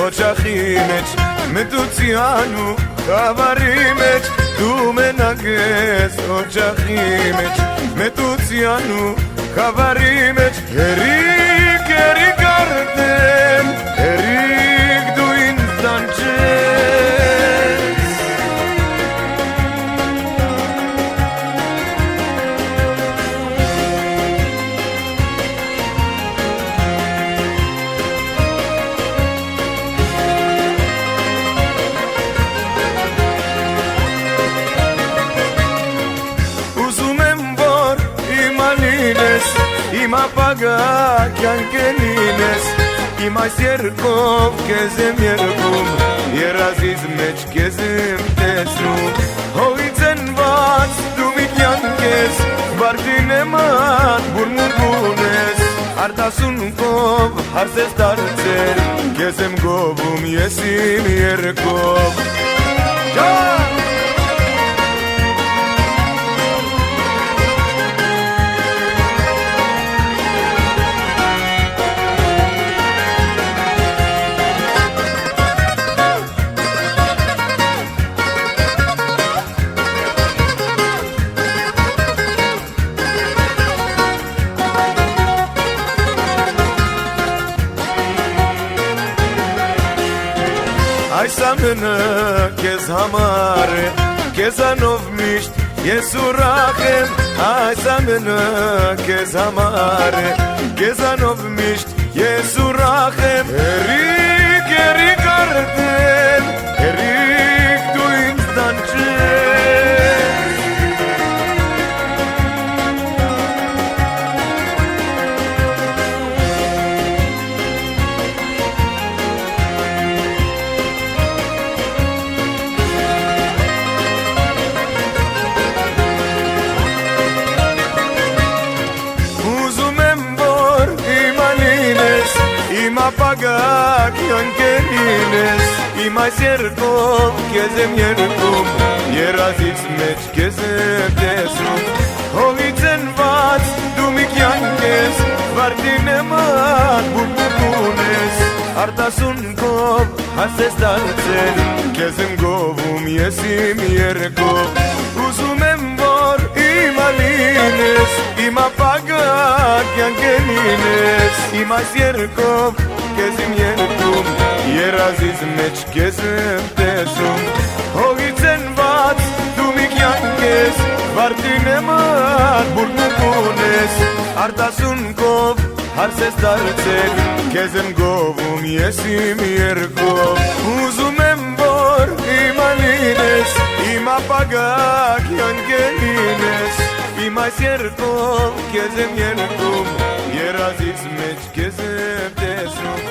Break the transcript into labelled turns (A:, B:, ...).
A: օջախի մեջ մտուցյանը խավարի մեջ դու մենակ ես օջախի մեջ մտուցյանը խավարի մեջ երիկ երիկ արդեն երիկ դու ինձ տանջես Իմ ապագա կյանքերին ես Իմ այս երկով կեզ եմ երկում Երազից մեջ կեզ եմ տեսնում Հողից ենված դու մի կյանք ես Վարդին էման բուրմուրբուն ես Արտասունքով հարս ես դարձել Կեզ եմ գովում ես իմ երկով Ջան! Այս ամենը կեզ համար է, կեզանով միշտ ես ուրախ եմ Այս ամենը կեզ համար է, կեզանով միշտ ես ուրախ եմ Երիկ, երիկ արդեն, երիկ դու ինձ տանջես Իմ ապագա կյանքերին ես Իմ այս երկով կեզ եմ երկում Երազից մեջ կեզ եմ տեսնում Հողից ենված դու մի կյանք ես Վարդին էման բուրմուրբուն ես Արտասունքով հաս ես դարձել Կեզ եմ գովում ես իմ երկով Ուզում եմ որ իմ ալին ես Իմ ապագա կյանքերին ես Իմ այս երկով կեզ իմ երկում Երազից մեջ կեզ եմ տեսում Հողից ենված դու մի կյանք ես Վարդին էման բուրմուրբուն ես Արտասունքով հարս ես դարձել Կեզ եմ գովում ես իմ երկով Ուզում եմ որ իմ ալին ես Իմ ապագա կյանքերին ես Իմ այս երկով կեզ եմ երկում Երազից մեջ կեզ եմ տեսնում